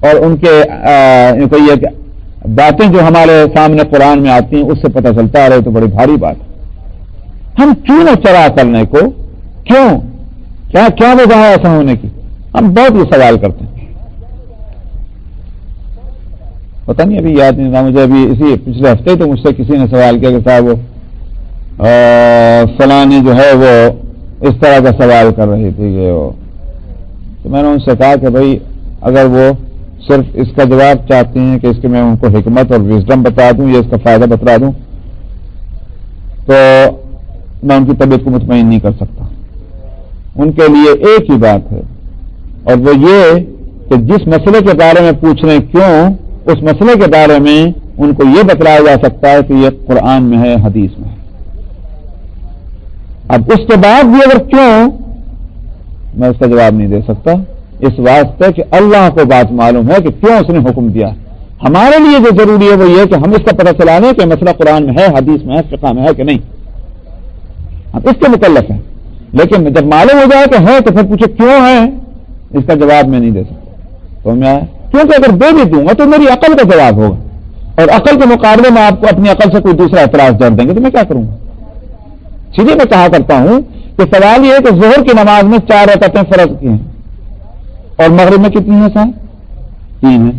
اور ان کے یہ باتیں جو ہمارے سامنے قرآن میں آتی ہیں اس سے پتہ چلتا رہے تو بڑی بھاری بات ہے. ہم کیوں نہ چرا کرنے کو؟ کیوں؟ کیا وجہ ہے ایسا ہونے کی؟ ہم بہت یہ سوال کرتے ہیں. پتہ نہیں ابھی یاد نہیں تھا مجھے، ابھی اسی پچھلے ہفتے تو مجھ سے کسی نے سوال کیا کہ صاحب فلانی جو ہے وہ اس طرح کا سوال کر رہی تھی کہ وہ، تو میں نے ان سے کہا کہ بھائی اگر وہ صرف اس کا جواب چاہتے ہیں کہ اس کے میں ان کو حکمت اور وزڈم بتا دوں یا اس کا فائدہ بتلا دوں تو میں ان کی طبیعت کو مطمئن نہیں کر سکتا. ان کے لیے ایک ہی بات ہے اور وہ یہ کہ جس مسئلے کے بارے میں پوچھ رہے ہیں کیوں، اس مسئلے کے بارے میں ان کو یہ بتلایا جا سکتا ہے کہ یہ قرآن میں ہے، حدیث میں ہے. اب اس کے بعد بھی اگر کیوں، میں اس کا جواب نہیں دے سکتا، اس واسطے کہ اللہ کو بات معلوم ہے کہ کیوں اس نے حکم دیا. ہمارے لیے جو ضروری ہے وہ یہ کہ ہم اس کا پتہ چلا لیں کہ مسئلہ قرآن میں ہے، حدیث میں ہے، فقہ میں ہے کہ نہیں. ہم اس کے مکلف ہیں، لیکن جب معلوم ہو جائے کہ ہے تو پھر پوچھو کیوں ہے، اس کا جواب میں نہیں دے سکتا. تو میں کیونکہ اگر دے بھی دوں گا تو میری عقل کا جواب ہوگا، اور عقل کے مقابلے میں آپ کو اپنی عقل سے کوئی دوسرا اعتراض جوڑ دیں گے تو میں کیا کروں گا. سیدھے میں کہا کرتا ہوں کہ سوال یہ ہے کہ ظہر کی نماز میں 4 رکعتیں فرض کی ہیں اور مغرب میں کتنی ہیں صاحب؟ 3 ہیں.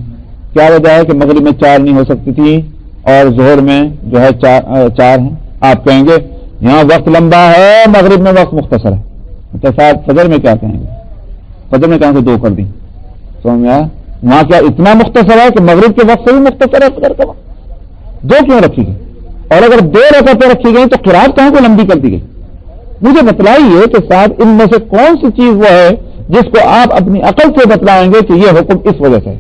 کیا وجہ ہے کہ مغرب میں 4 نہیں ہو سکتی تھی اور ظہر میں جو ہے 4 ہیں؟ آپ کہیں گے یہاں وقت لمبا ہے، مغرب میں وقت مختصر ہے. تو صاحب فجر میں کیا کہیں گے؟ فجر میں کہاں سے 2 کر دیں؟ سمجھ میں آیا؟ وہاں کیا اتنا مختصر ہے کہ مغرب کے وقت سے بھی مختصر ہے فجر کا وقت؟ 2 کیوں رکھی گئی؟ اور اگر 2 رکعتیں رکھی گئی تو قرات کہاں کو لمبی کر دی گئی؟ مجھے بتلائیے کہ صاحب ان میں سے کون سی چیز وہ ہے جس کو آپ اپنی عقل سے بتلائیں گے کہ یہ حکم اس وجہ سے.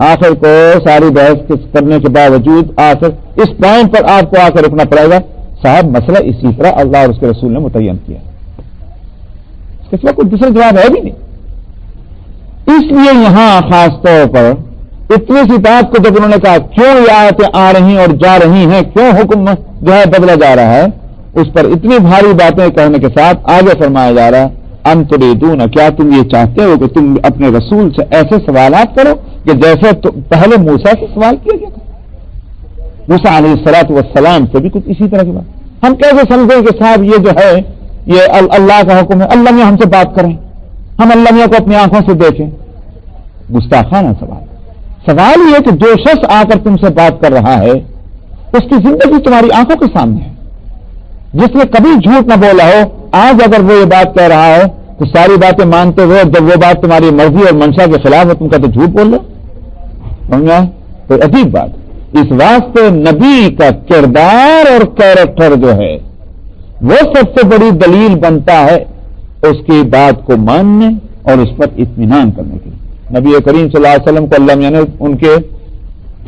آخر کو ساری بحث کرنے کے باوجود آخر اس پوائنٹ پر آپ کو آ کر رکنا پڑے گا صاحب مسئلہ اسی طرح اللہ اور اس کے رسول نے متعین کیا. اس کا کوئی دوسرا جواب ہے بھی نہیں. اس لیے یہاں خاص طور پر اتنی سی بات کو جب انہوں نے کہا کیوں یہ آیتیں آ رہی اور جا رہی ہیں، کیوں حکم جو ہے بدلا جا رہا ہے، اس پر اتنی بھاری باتیں کہنے کے ساتھ آگے فرمایا جا رہا ہے ام تريدون، کیا تم یہ چاہتے ہو کہ تم اپنے رسول سے ایسے سوالات کرو کہ جیسے پہلے موسیٰ سے سوال کیا گیا تھا. موسیٰ علیہ الصلوۃ والسلام سے بھی کچھ اسی طرح کی بات. ہم کیسے سمجھیں کہ صاحب یہ جو ہے یہ اللہ کا حکم ہے، اللہ میاں ہم سے بات کریں، ہم اللہ میاں کو اپنی آنکھوں سے دیکھیں؟ گستاخانہ سوال. سوال یہ کہ جو شخص آ کر تم سے بات کر رہا ہے اس کی زندگی تمہاری آنکھوں کے سامنے ہے، جس نے کبھی جھوٹ نہ بولا ہو، آج اگر وہ یہ بات کہہ رہا ہے تو ساری باتیں مانتے ہوئے جب وہ بات تمہاری مرضی اور منشا کے خلاف ہے تم کہتے جھوٹ بول رہے. سمجھا؟ تو عجیب بات. اس واسطے نبی کا کردار اور کیریکٹر جو ہے وہ سب سے بڑی دلیل بنتا ہے اس کی بات کو ماننے اور اس پر اطمینان کرنے کے لیے. نبی کریم صلی اللہ علیہ وسلم کو اللہ نے ان کے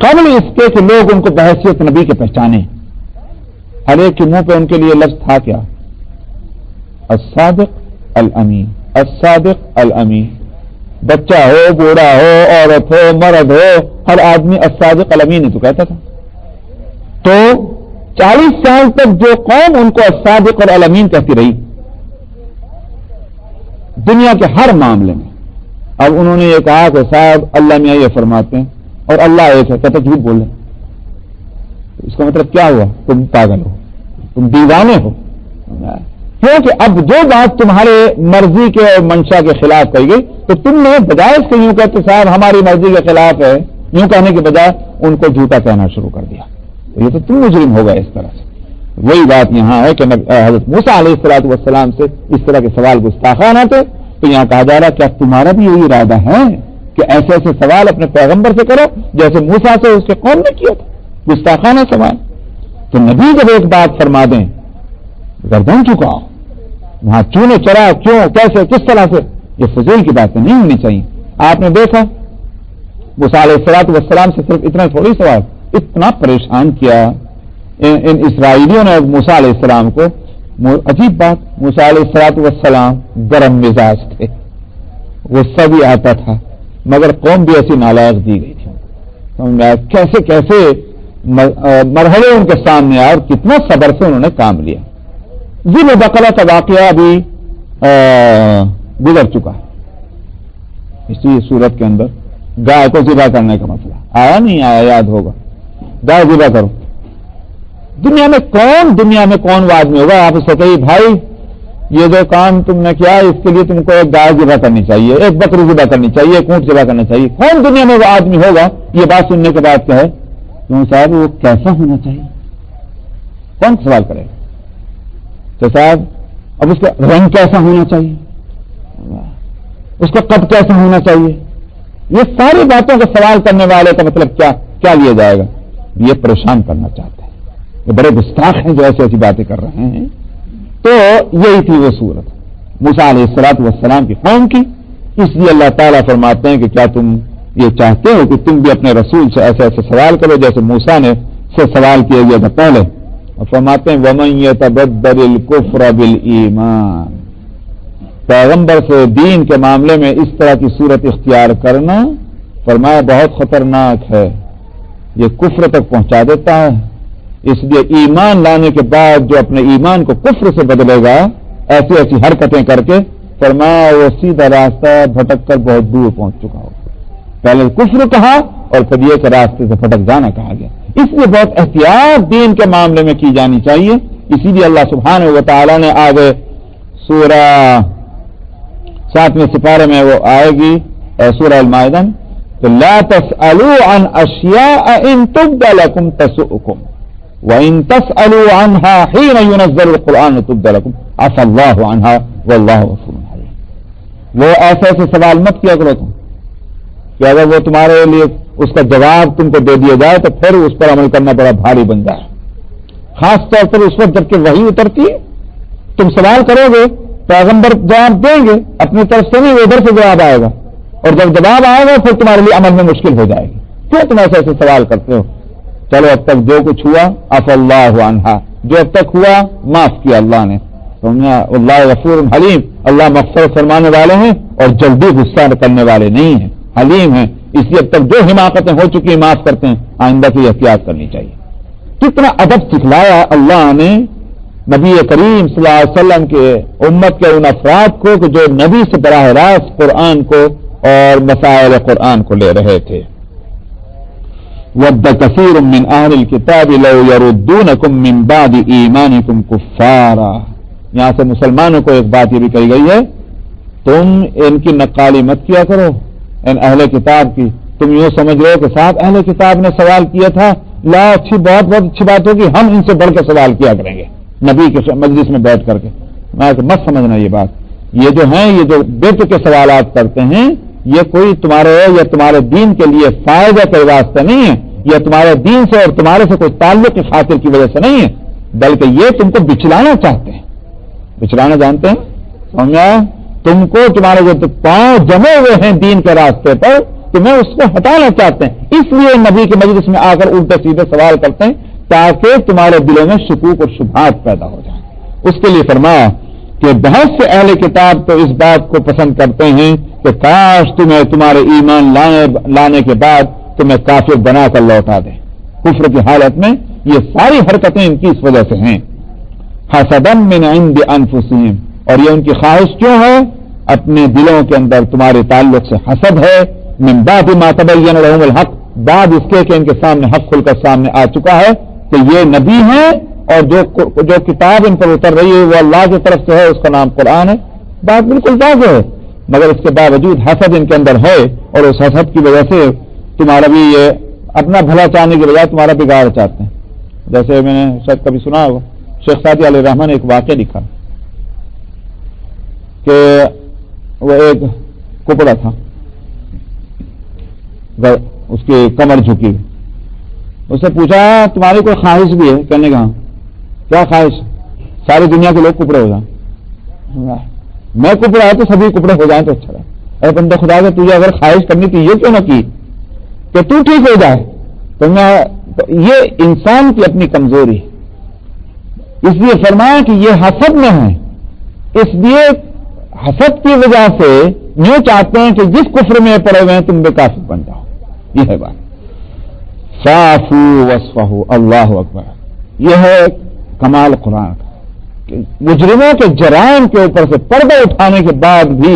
قبل اس کے کہ لوگ ان کو بحیثیت نبی کے پہچانے، ہر ایک کے منہ پہ ان کے لیے لفظ تھا کیا؟ الصادق الامین، الصادق الامین. بچہ ہو، بوڑھا ہو، عورت ہو، مرد ہو، ہر آدمی الصادق الامین ہی تو کہتا تھا. تو 40 سال تک جو قوم ان کو الصادق اور الامین کہتی رہی دنیا کے ہر معاملے میں، اب انہوں نے یہ کہا کہ صاحب اللہ میاں یہ فرماتے ہیں اور اللہ ایک ہے، کہتے جھوٹ بول رہے. اس کا مطلب کیا ہوا؟ تم پاگل ہو، تم دیوانے ہو. کیونکہ اب جو بات تمہارے مرضی کے اور منشا کے خلاف کہی گئی تو تم نے بجائے اس کے یوں کہتے صاحب ہماری مرضی کے خلاف ہے، یوں کہنے کے بجائے ان کو جھوٹا کہنا شروع کر دیا. تو یہ تو تم مجرم ہو گئے اس طرح سے. وہی بات یہاں ہے کہ حضرت موسیٰ علیہ الصلوۃ والسلام سے اس طرح کے سوال گستاخانہ تھے. تو یہاں کہا جا رہا کیا تمہارا بھی یہی ارادہ ہے کہ ایسے ایسے سوال اپنے پیغمبر سے کرو جیسے موسیٰ سے اس کے قوم نے کیا تھا، گستاخانہ سوال. تو نبی جب ایک بات فرما دیں گردن چکا وہاں کیوں نے چرا، کیوں، کیسے، کس طرح سے، یہ فضول کی باتیں نہیں ہونی چاہیے. آپ نے دیکھا موسیٰ علیہ الصلوۃ والسلام سے صرف اتنا تھوڑی سوال، اتنا پریشان کیا ان اسرائیلیوں نے موسیٰ علیہ السلام کو. عجیب بات، موسیٰ علیہ الصلوۃ والسلام گرم مزاج تھے، غصہ بھی آتا تھا، مگر قوم بھی ایسی نالائق دی گئی تھی. کیسے کیسے مرحلے ان کے سامنے آئے اور کتنا صبر سے انہوں نے کام لیا. ذل بقرہ کا واقعہ بھی گزر چکا ہے. اسی صورت کے اندر گائے کو ذبح کرنے کا مسئلہ آیا نہیں آیا؟ یاد ہوگا، گائے ذبح کرو. دنیا میں کون وہ آدمی ہوگا آپ سے کہیے بھائی یہ جو کام تم نے کیا اس کے لیے تم کو ایک گائے ذبح کرنی چاہیے، ایک بکری ذبح کرنی چاہیے، ایک اونٹ ذبح کرنا چاہیے؟ کون دنیا میں وہ آدمی ہوگا یہ بات سننے کے بعد کہے کیوں صاحب وہ کیسا ہونا چاہیے؟ کون سوال کرے گا تو صاحب اب اس کا رنگ کیسا ہونا چاہیے، اس کا قد کیسا ہونا چاہیے؟ یہ ساری باتوں کا سوال کرنے والے کا مطلب کیا لیا جائے گا؟ یہ پریشان کرنا چاہتے ہیں، یہ بڑے گستاخ ہیں جو ایسی باتیں کر رہے ہیں. تو یہی تھی وہ صورت موسیٰ علیہ الصلوۃ والسلام کی قوم کی. اس لیے اللہ تعالیٰ فرماتے ہیں کہ کیا تم یہ چاہتے ہو کہ تم بھی اپنے رسول سے ایسے سوال کرو جیسے موسیٰ نے سے سوال کیا گیا تھا پہلے. اور فرماتے ہیں وَمَن يَتَبَدَّلِ الْكُفْرَ بِالْإِيمَانِ، پیغمبر سے دین کے معاملے میں اس طرح کی صورت اختیار کرنا فرمایا بہت خطرناک ہے، یہ کفر تک پہنچا دیتا ہے. اس لیے ایمان لانے کے بعد جو اپنے ایمان کو کفر سے بدلے گا ایسی حرکتیں کر کے فرمایا وہ سیدھا راستہ بھٹک کر بہت دور پہنچ چکا ہوگا. پہلے کفر کہا اور پھر یہ کہ راستے سے پھٹک جانا کہا گیا. اس لیے بہت احتیاط دین کے معاملے میں کی جانی چاہیے. اسی لیے اللہ سبحانہ و تعالیٰ نے آگے سورہ 7ویں سپارے میں وہ آئے گی سورہ المائدہ تو لا تسألوا عن اشیاء ان تبد لکم تسؤکم وَإِن تَسْأَلُوا عَنْهَا حِينَ يُنَزَّلُ الْقُرْآنُ تُبْدَ لَكُمْ عَفَا اللَّهُ عَنْهَا وَاللَّهُ غَفُورٌ حَلِيمٌ. وہ ایسے سوال مت کیا کرو تم کہ اگر وہ تمہارے لیے اس کا جواب تم کو دے دیا جائے تو پھر اس پر عمل کرنا بڑا بھاری بن جائے. خاص طور پر اس وقت جب کہ وحی اترتی ہے تم سوال کرو گے پیغمبر جواب دیں گے اپنی طرف سے نہیں، ادھر سے جواب آئے گا اور جب جواب آئے گا پھر تمہارے لیے عمل میں مشکل ہو جائے گی. کیوں تم ایسے سوال کرتے ہو؟ چلو اب تک جو کچھ ہوا عفا اللہ عنہا، جو اب تک ہوا معاف کیا اللہ نے. اللہ غفور حلیم، اللہ مغفرت فرمانے والے ہیں اور جلدی غصہ کرنے والے نہیں ہیں، حلیم ہیں. اس لیے اب تک جو حماقتیں ہو چکی ہیں معاف کرتے ہیں، آئندہ کی احتیاط کرنی چاہیے. کتنا ادب سکھلایا اللہ نے نبی کریم صلی اللہ علیہ وسلم کے امت کے ان افراد کو کہ جو نبی سے براہ راست قرآن کو اور مسائل قرآن کو لے رہے تھے. وَدَّ كَثِيرٌ مِّنْ أَهْلِ الْكِتَابِ لَوْ يَرُدُّونَكُمْ مِّن بَعْدِ إِيمَانِكُمْ كُفَّارًا. یہاں سے مسلمانوں کو ایک بات یہ بھی کہی گئی ہے تم ان کی نقالی مت کیا کرو ان اہل کتاب کی. تم یوں سمجھ رہے ہو کہ صاحب اہل کتاب نے سوال کیا تھا، لا اچھی بہت اچھی بات ہوگی ہم ان سے بڑھ کے سوال کیا کریں گے نبی کے مجلس میں بیٹھ کر کے. میں مت سمجھنا یہ بات. یہ جو ہیں یہ جو بیت کے سوالات کرتے ہیں یہ کوئی تمہارے یا تمہارے دین کے لیے فائدہ کا واسطہ نہیں ہے، یہ تمہارے دین سے اور تمہارے سے کوئی تعلق کی خاطر کی وجہ سے نہیں ہے، بلکہ یہ تم کو بچلانا چاہتے ہیں. بچلانا جانتے ہیں سمجھا؟ تم کو تمہارے جو پاؤں جمے ہوئے ہیں دین کے راستے پر تمہیں اس کو ہٹانا چاہتے ہیں. اس لیے نبی کے مجلس میں آ کر الٹے سیدھے سوال کرتے ہیں تاکہ تمہارے دلوں میں شکوک اور شبہات پیدا ہو جائیں. اس کے لیے فرمایا کہ بہت سے اہل کتاب تو اس بات کو پسند کرتے ہیں کہ کاش تمہیں تمہارے ایمان لانے کے بعد تمہیں کافر بنا کر لوٹا دیں. کفر کی حالت میں یہ ساری حرکتیں ان کی اس وجہ سے ہیں. حسدا من عند انفسهم، اور یہ ان کی خواہش کیوں ہے؟ اپنے دلوں کے اندر تمہارے تعلق سے حسد ہے. من بعد ما تبین لهم الحق، بعد اس کے کہ ان کے سامنے حق کھل کر سامنے آ چکا ہے کہ یہ نبی ہیں اور جو کتاب ان پر اتر رہی ہے وہ اللہ کی طرف سے ہے، اس کا نام قرآن ہے. بات بالکل واضح ہے، مگر اس کے باوجود حسد ان کے اندر ہے اور اس حسد کی وجہ سے تمہارا بھی یہ اپنا بھلا چاہنے کی بجائے تمہارا بگاڑ چاہتے ہیں. جیسے میں نے شاید کبھی سنا ہوگا شیخ سعدی علیہ الرحمٰن نے ایک واقعہ لکھا کہ وہ ایک کپڑا تھا، اس کی کمر جھکی، اس سے پوچھا تمہاری کوئی خواہش بھی ہے؟ کہنے کا کیا خواہش؟ ساری دنیا کے لوگ کپڑے ہو جائیں، میں کپڑا ہے تو سبھی کپڑے ہو جائیں تو اچھا رہے. اے بندہ خدا سے تجھے اگر خواہش کرنی تھی یہ کیوں نہ کی کہ تو ٹھیک ہو جائے؟ تو یہ انسان کی اپنی کمزوری ہے. اس لیے فرمایا کہ یہ حسد میں ہے، اس لیے حسد کی وجہ سے یوں چاہتے ہیں کہ جس کفر میں پڑے ہوئے ہیں تم بے کافر بن جاؤ. یہ ہے بات. فاعفو واصفحوا، اللہ اکبر. یہ ہے کمال قرآن کا کہ مجرموں کے جرائم کے اوپر سے پردہ اٹھانے کے بعد بھی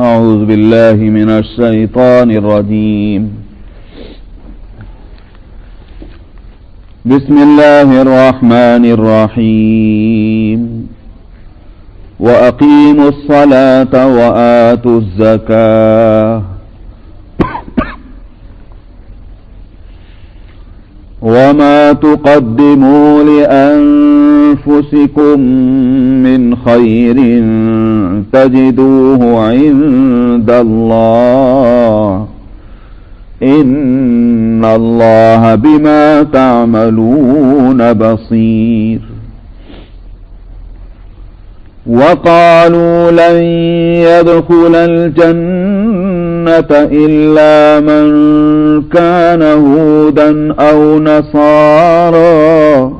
أعوذ بالله من الشيطان الرجيم بسم الله الرحمن الرحيم وأقيموا الصلاة وآتوا الزكاة وما تقدموا لأنفسكم من خير تجدوه عند الله إن الله بما تعملون بصير. وقالوا لن يدخل الجنة إلا من كان هودا أو نصارى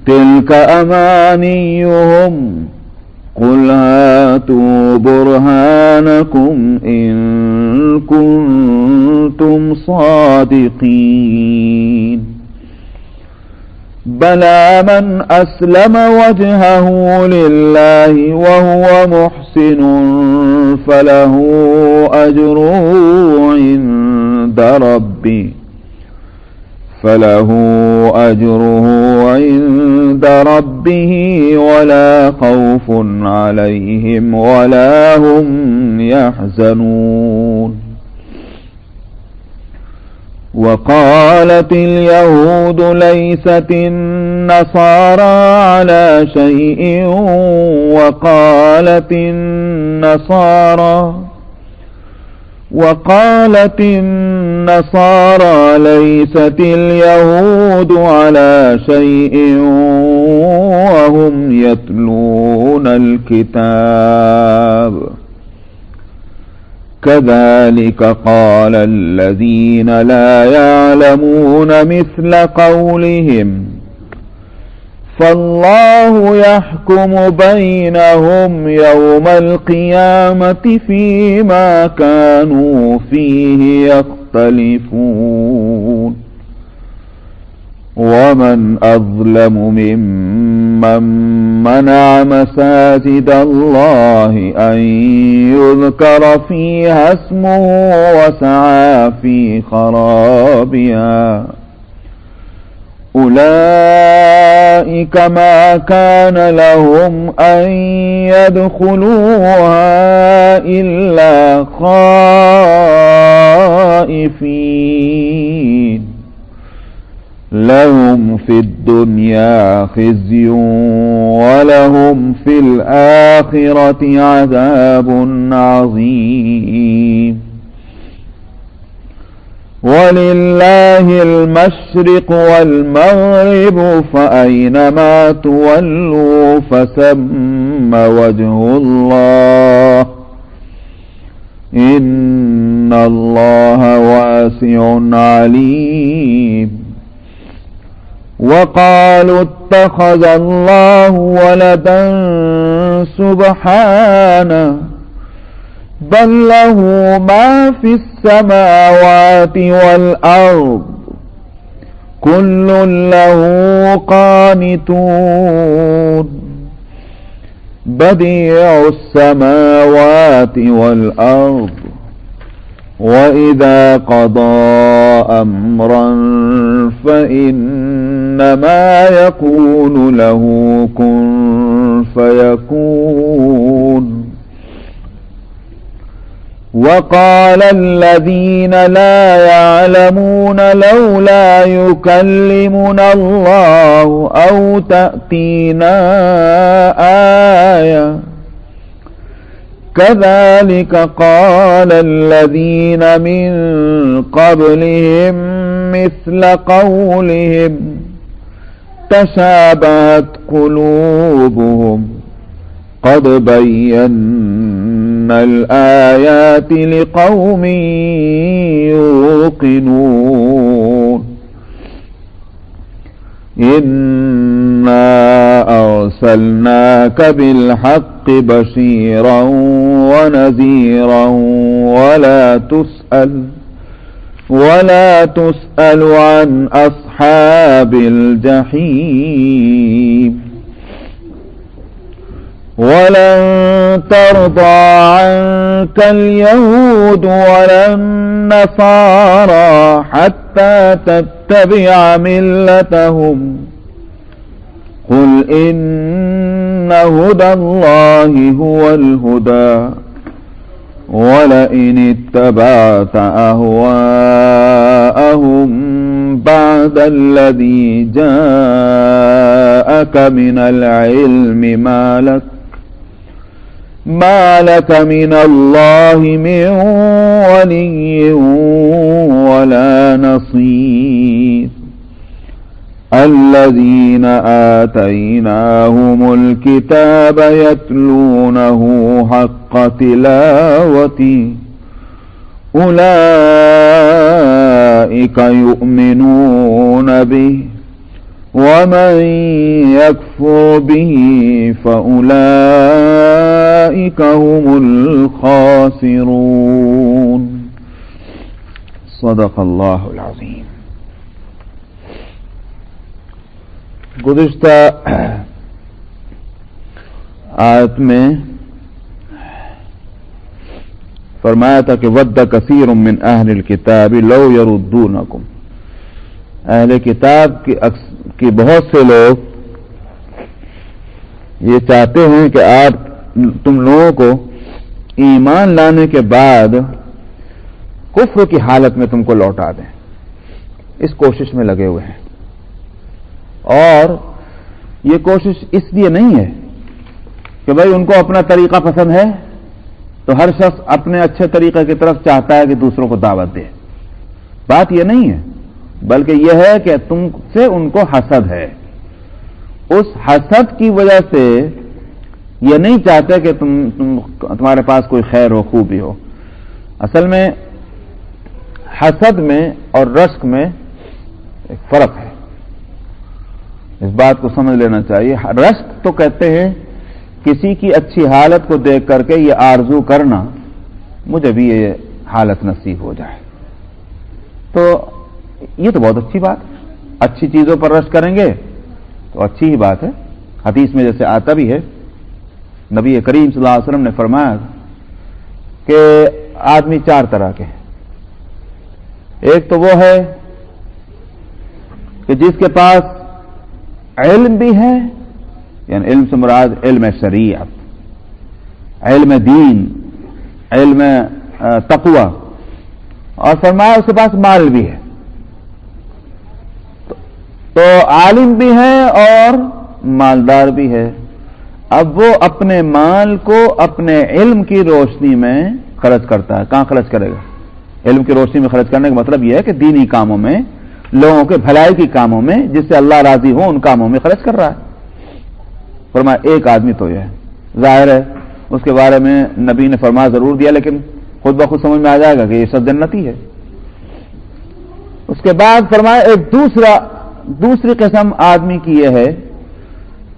تلك أمانيهم قل هاتوا برهانكم إن كنتم صادقين. بلى من أسلم وجهه لله وهو محسن فله أجره عند ربه ولا خوف عليهم ولا هم يحزنون. وقالت اليهود ليست النصارى على شيء وقالت النصارى ليست اليهود على شيء وهم يتلون الكتاب كذلك قال الذين لا يعلمون مثل قولهم فالله يحكم بينهم يوم القيامة فيما كانوا فيه يختلفون. ومن أظلم ممن منع مساجد الله أن يذكر فيها اسمه وسعى في خرابها أولئك ما كان لهم أن يدخلوها إلا خائفين لهم في الدنيا خزي ولهم في الآخرة عذاب عظيم. ولله المشرق والمغرب فأينما تولوا فثم وجه الله إن الله واسع عليم. وقالوا اتخذ الله ولدا سبحانه بل له ما في السماوات والأرض كل له قانتون. بديع السماوات والأرض وإذا قضى أمرا فإنما يقول له كن فيكون. وقال الذين لا يعلمون لولا يكلمنا الله أو تأتينا آية كذلك قال الذين من قبلهم مثل قولهم تشابهت قلوبهم قد بينا الآيات لقوم يوقنون إنا أرسلناك بالحق بشيرا ونذيرا ولا تسأل عن أصحاب الجحيم ولن ترضى عنك اليهود ولا النصارى حتى تتبع ملتهم قل إن هدى الله هو الهدى ولئن اتبعت أهواءهم بعد الذي جاءك من العلم ما لك من الله من ولي ولا نصير الذين آتيناهم الكتاب يتلونه حق تلاوته أولئك يؤمنون به ومن يكفر به فأولئك هم الخاسرون صدق اللہ العظیم. گزشتہ آیت میں فرمایا تھا کہ ود کثیر من اہل الکتاب لو یردونکم، اہل کتاب کی بہت سے لوگ یہ چاہتے ہیں کہ آپ تم لوگوں کو ایمان لانے کے بعد کفر کی حالت میں تم کو لوٹا دیں. اس کوشش میں لگے ہوئے ہیں، اور یہ کوشش اس لیے نہیں ہے کہ بھائی ان کو اپنا طریقہ پسند ہے تو ہر شخص اپنے اچھے طریقے کی طرف چاہتا ہے کہ دوسروں کو دعوت دے. بات یہ نہیں ہے، بلکہ یہ ہے کہ تم سے ان کو حسد ہے. اس حسد کی وجہ سے یہ نہیں چاہتے کہ تمہارے پاس کوئی خیر ہو، خوبی ہو. اصل میں حسد میں اور رشک میں ایک فرق ہے، اس بات کو سمجھ لینا چاہیے. رشک تو کہتے ہیں کسی کی اچھی حالت کو دیکھ کر کے یہ آرزو کرنا مجھے بھی یہ حالت نصیب ہو جائے، تو یہ تو بہت اچھی بات ہے. اچھی چیزوں پر رشک کریں گے تو اچھی ہی بات ہے. حدیث میں جیسے آتا بھی ہے، نبی کریم صلی اللہ علیہ وسلم نے فرمایا کہ آدمی چار طرح کے ہیں. ایک تو وہ ہے کہ جس کے پاس علم بھی ہے، یعنی علم سے مراد علم شریعت، علم دین، علم تقوی، اور فرمایا اس کے پاس مال بھی ہے. تو عالم بھی ہے اور مالدار بھی ہے. اب وہ اپنے مال کو اپنے علم کی روشنی میں خرچ کرتا ہے. کہاں خرچ کرے گا؟ علم کی روشنی میں خرچ کرنے کا مطلب یہ ہے کہ دینی کاموں میں، لوگوں کے بھلائی کی کاموں میں، جس سے اللہ راضی ہو ان کاموں میں خرچ کر رہا ہے. فرمایا ایک آدمی تو یہ ہے. ظاہر ہے اس کے بارے میں نبی نے فرما ضرور دیا، لیکن خود بخود سمجھ میں آ جائے گا کہ یہ سب جنتی ہے. اس کے بعد فرمایا ایک دوسری قسم آدمی کی یہ ہے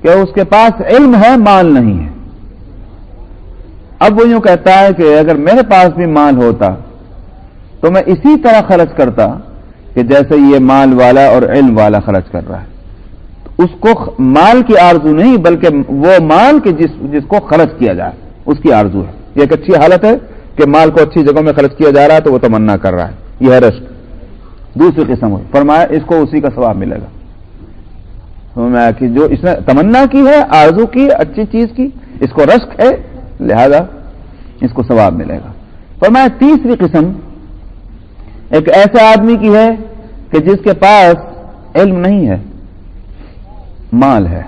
کہ اس کے پاس علم ہے، مال نہیں ہے. اب وہ یوں کہتا ہے کہ اگر میرے پاس بھی مال ہوتا تو میں اسی طرح خرچ کرتا کہ جیسے یہ مال والا اور علم والا خرچ کر رہا ہے. اس کو مال کی آرزو نہیں، بلکہ وہ مال کے جس کو خرچ کیا جائے اس کی آرزو ہے. یہ ایک اچھی حالت ہے کہ مال کو اچھی جگہوں میں خرچ کیا جا رہا ہے تو وہ تمنا کر رہا ہے. یہ ہے رشک. دوسری قسم ہوئی، فرمایا اس کو اسی کا ثواب ملے گا. فرمایا کہ جو اس نے تمنا کی ہے، آرزو کی اچھی چیز کی، اس کو رشک ہے، لہذا اس کو ثواب ملے گا. فرمایا تیسری قسم ایک ایسے آدمی کی ہے کہ جس کے پاس علم نہیں ہے، مال ہے.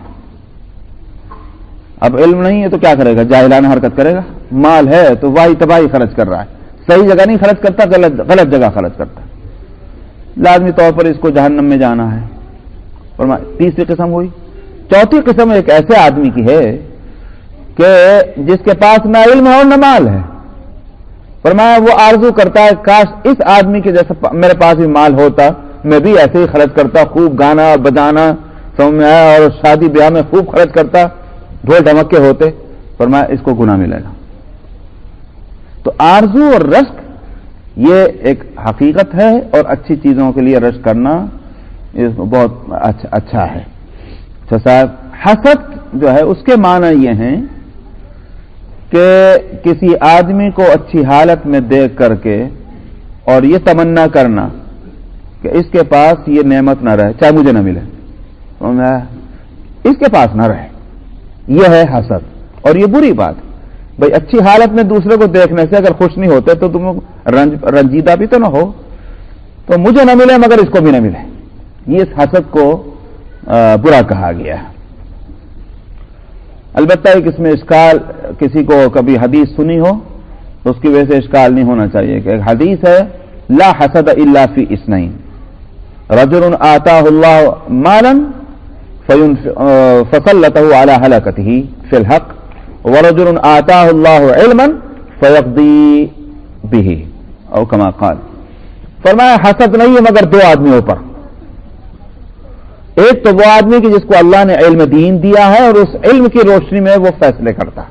اب علم نہیں ہے تو کیا کرے گا؟ جاہلانہ حرکت کرے گا. مال ہے تو واہی تباہی خرچ کر رہا ہے, صحیح جگہ نہیں خرچ کرتا, غلط جگہ خرچ کرتا ہے, لازمی طور پر اس کو جہنم میں جانا ہے. تیسری قسم ہوئی. چوتھی قسم ایک ایسے آدمی کی ہے کہ جس کے پاس نہ علم ہے اور نہ مال ہے. فرمایا وہ آرزو کرتا ہے کاش اس آدمی کے جیسا میرے پاس بھی مال ہوتا, میں بھی ایسے ہی خرچ کرتا, خوب گانا بجانا سمجھ میں آیا, اور شادی بیاہ میں خوب خرچ کرتا, ڈھول ڈھمکے ہوتے. فرمایا اس کو گناہ ملے گا. تو آرزو اور رشک یہ ایک حقیقت ہے, اور اچھی چیزوں کے لیے رشک کرنا بہت اچھا ہے. اچھا صاحب, حسد جو ہے اس کے معنی یہ ہیں کہ کسی آدمی کو اچھی حالت میں دیکھ کر کے اور یہ تمنا کرنا کہ اس کے پاس یہ نعمت نہ رہے, چاہے مجھے نہ ملے, اس کے پاس نہ رہے, یہ ہے حسد. اور یہ بری بات. بھائی اچھی حالت میں دوسرے کو دیکھنے سے اگر خوش نہیں ہوتے تو تم رنجیدہ بھی تو نہ ہو, تو مجھے نہ ملے مگر اس کو بھی نہ ملے, یہ اس حسد کو برا کہا گیا ہے. البتہ ایک اس میں اشکال, کسی کو کبھی حدیث سنی ہو تو اس کی وجہ سے اشکال نہیں ہونا چاہیے کہ ایک حدیث ہے لا حسد الا فی اثنین, رجل آتاہ اللہ مالا فسلطہ علی ہلاکتہ فی الحق ورجل آتاہ اللہ علما فیقضی بہ او کما قال. فرمایا حسد نہیں ہے مگر دو آدمیوں پر. ایک تو وہ آدمی کہ جس کو اللہ نے علم دین دیا ہے اور اس علم کی روشنی میں وہ فیصلے کرتا,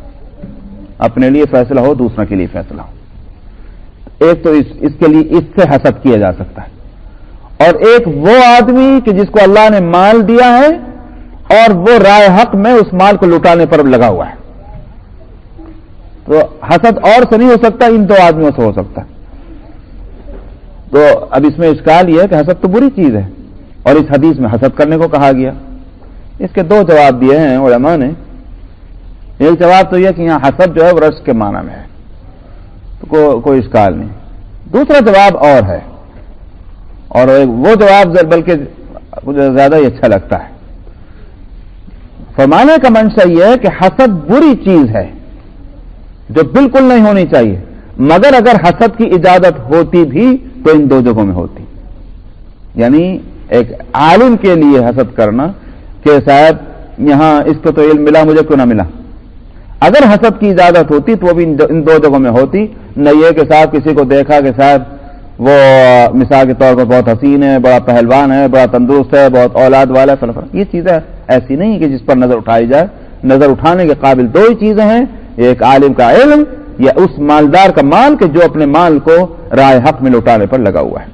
اپنے لیے فیصلہ ہو, دوسروں کے لیے فیصلہ ہو. ایک تو اس کے لیے اس سے حسد کیا جا سکتا ہے. اور ایک وہ آدمی کہ جس کو اللہ نے مال دیا ہے اور وہ رائے حق میں اس مال کو لٹانے پر لگا ہوا ہے. تو حسد اور سے نہیں ہو سکتا, ان دو آدمیوں سے ہو سکتا ہے. تو اب اس میں اشکال یہ ہے کہ حسد تو بری چیز ہے اور اس حدیث میں حسد کرنے کو کہا گیا. اس کے دو جواب دیے ہیں علماء نے. ایک جواب تو یہ کہ یہاں حسد جو ہے وہ رشک کے معنی میں ہے, تو کوئی اشکال نہیں. دوسرا جواب اور ہے, اور وہ جواب بلکہ مجھے زیادہ ہی اچھا لگتا ہے. فرمانے کا منشا یہ ہے کہ حسد بری چیز ہے جو بالکل نہیں ہونی چاہیے, مگر اگر حسد کی اجازت ہوتی بھی تو ان دو جگہوں میں ہوتی. یعنی ایک عالم کے لیے حسد کرنا کہ صاحب یہاں اس کو تو علم ملا, مجھے کیوں نہ ملا, اگر حسد کی اجازت ہوتی تو وہ بھی ان دو جگہوں میں ہوتی. نہ یہ کہ صاحب کسی کو دیکھا کہ صاحب وہ مثال کے طور پر بہت حسین ہے, بڑا پہلوان ہے, بڑا تندرست ہے, بہت اولاد والا ہے, فلاں. یہ چیزیں ایسی نہیں کہ جس پر نظر اٹھائی جائے. نظر اٹھانے کے قابل دو ہی چیزیں ہیں, ایک عالم کا علم یا اس مالدار کا مال کہ جو اپنے مال کو رائے حق میں لوٹانے پر لگا ہوا ہے.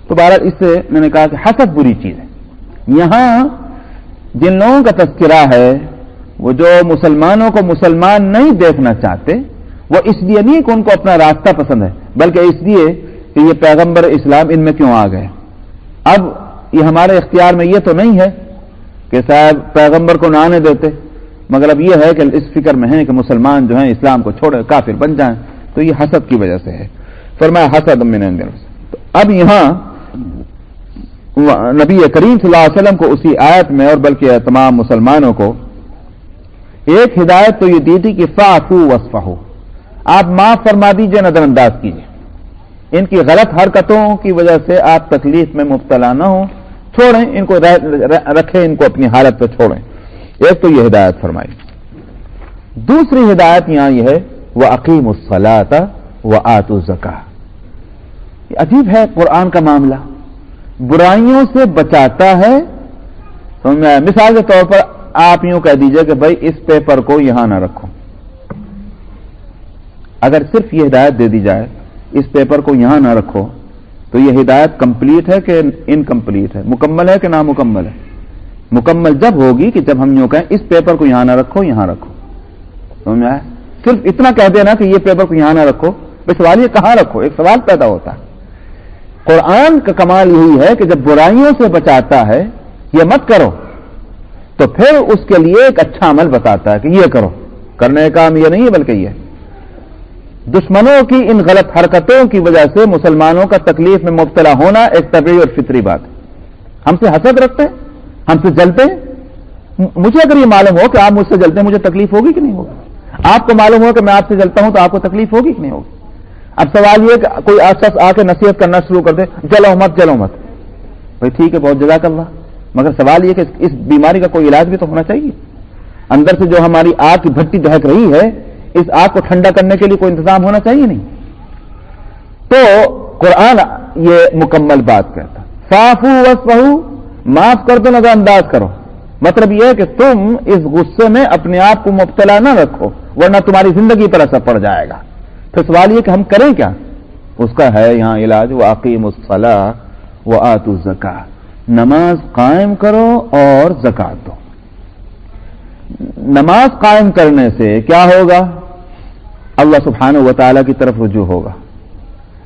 تو بہرحال اس سے میں نے کہا کہ حسد بری چیز ہے. یہاں جن لوگوں کا تذکرہ ہے وہ جو مسلمانوں کو مسلمان نہیں دیکھنا چاہتے, وہ اس لیے نہیں کہ ان کو اپنا راستہ پسند ہے, بلکہ اس لیے کہ یہ پیغمبر اسلام ان میں کیوں آ گئے. اب یہ ہمارے اختیار میں یہ تو نہیں ہے کہ صاحب پیغمبر کو نہ آنے دیتے, مگر اب یہ ہے کہ اس فکر میں ہے کہ مسلمان جو ہیں اسلام کو چھوڑے کافر بن جائیں, تو یہ حسد کی وجہ سے ہے. فرمایا حسد من عند انفسہم. تو اب یہاں نبی کریم صلی اللہ علیہ وسلم کو اسی آیت میں اور بلکہ تمام مسلمانوں کو ایک ہدایت تو یہ دی تھی کہ فاعفو واصفحوا, آپ معاف فرما دیجئے, نظر انداز کیجئے, ان کی غلط حرکتوں کی وجہ سے آپ تکلیف میں مبتلا نہ ہوں, چھوڑیں ان کو, رکھیں ان کو اپنی حالت پہ چھوڑیں. ایک تو یہ ہدایت فرمائی. دوسری ہدایت یہاں یہ ہے وَأَقِیمُوا الصَّلَاةَ وَآتُوا الزَّکَاةَ. یہ عجیب ہے قرآن کا معاملہ, برائیوں سے بچاتا ہے. مثال کے طور پر آپ یوں کہہ دیجئے کہ بھائی اس پیپر کو یہاں نہ رکھو. اگر صرف یہ ہدایت دے دی جائے اس پیپر کو یہاں نہ رکھو, تو یہ ہدایت کمپلیٹ ہے کہ انکمپلیٹ ہے, مکمل ہے کہ نامکمل ہے؟ مکمل جب ہوگی کہ جب ہم یوں کہیں اس پیپر کو یہاں نہ رکھو, یہاں رکھو. سمجھ آیا؟ صرف اتنا کہہ دینا کہ یہ پیپر کو یہاں نہ رکھو, سوال یہ کہاں رکھو, ایک سوال پیدا ہوتا ہے. قرآن کا کمال یہی ہے کہ جب برائیوں سے بچاتا ہے یہ مت کرو, تو پھر اس کے لیے ایک اچھا عمل بتاتا ہے کہ یہ کرو. کرنے کا کام یہ نہیں ہے بلکہ یہ دشمنوں کی ان غلط حرکتوں کی وجہ سے مسلمانوں کا تکلیف میں مبتلا ہونا ایک طبیعی اور فطری بات ہے. ہم سے حسد رکھتے ہیں, ہم سے جلتے ہیں, مجھے اگر یہ معلوم ہو کہ آپ مجھ سے جلتے ہیں مجھے تکلیف ہوگی کہ نہیں ہوگی؟ آپ کو معلوم ہو کہ میں آپ سے جلتا ہوں تو آپ کو تکلیف ہوگی کہ نہیں ہوگی؟ اب سوال یہ کہ کوئی شخص آ کے نصیحت کرنا شروع کر دے جلو مت جلو مت، بھائی ٹھیک ہے بہت جزاک اللہ، مگر سوال یہ کہ اس بیماری کا کوئی علاج بھی تو ہونا چاہیے. اندر سے جو ہماری آگ کی بھٹی دہک رہی ہے اس آگ کو ٹھنڈا کرنے کے لیے کوئی انتظام ہونا چاہیے نہیں. تو قرآن یہ مکمل بات کہتا، فاعفو واصفحو، معاف کر دو نظر انداز کرو. مطلب یہ ہے کہ تم اس غصے میں اپنے آپ کو مبتلا نہ رکھو ورنہ تمہاری زندگی پر اثر پڑ جائے گا. پھر سوال یہ کہ ہم کریں کیا؟ اس کا ہے یہاں علاج، وَأَقِیمُوا الصَّلَاةَ وَآتُوا الزَّکَاةَ، نماز قائم کرو اور زکات دو. نماز قائم کرنے سے کیا ہوگا؟ اللہ سبحانہ و تعالیٰ کی طرف رجوع ہوگا.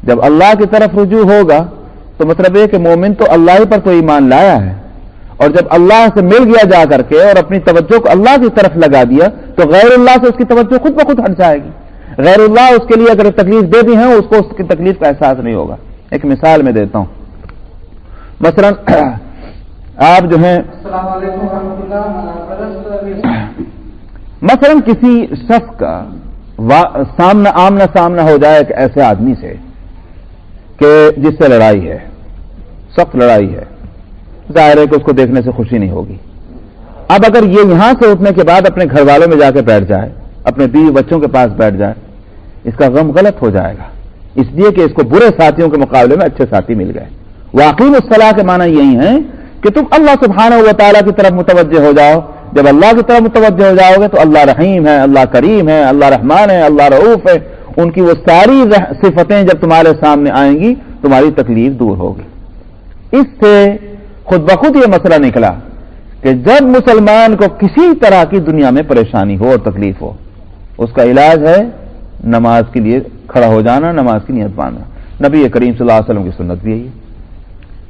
جب اللہ کی طرف رجوع ہوگا تو مطلب یہ کہ مومن تو اللہ ہی پر تو ایمان لایا ہے، اور جب اللہ سے مل گیا جا کر کے اور اپنی توجہ کو اللہ کی طرف لگا دیا تو غیر اللہ سے اس کی توجہ خود بخود ہٹ جائے گی. غیر اللہ اس کے لیے اگر تکلیف دے دی ہیں اس کو اس کی تکلیف کا احساس نہیں ہوگا. ایک مثال میں دیتا ہوں، مثلا آپ جو ہیں مثلا کسی شخص کا آمنا سامنا ہو جائے ایک ایسے آدمی سے کہ جس سے لڑائی ہے، سخت لڑائی ہے، ظاہر ہے کہ اس کو دیکھنے سے خوشی نہیں ہوگی. اب اگر یہ یہاں سے اٹھنے کے بعد اپنے گھر والوں میں جا کے بیٹھ جائے، اپنے بیوی بچوں کے پاس بیٹھ جائے، اس کا غم غلط ہو جائے گا، اس لیے کہ اس کو برے ساتھیوں کے مقابلے میں اچھے ساتھی مل گئے. واقعی الصلاح کے معنی یہی ہے کہ تم اللہ سبحانہ و تعالیٰ کی طرف متوجہ ہو جاؤ. جب اللہ کی طرف متوجہ ہو جاؤ گے تو اللہ رحیم ہے، اللہ کریم ہے، اللہ رحمان ہے، اللہ رؤوف ہے. ان کی وہ ساری صفتیں جب تمہارے سامنے آئیں گی تمہاری تکلیف دور ہوگی. اس سے خود بخود یہ مسئلہ نکلا کہ جب مسلمان کو کسی طرح کی دنیا میں پریشانی ہو اور تکلیف ہو، اس کا علاج ہے نماز کے لیے کھڑا ہو جانا، نماز کی نیت باندھنا. نبی کریم صلی اللہ علیہ وسلم کی سنت بھی یہی ہے.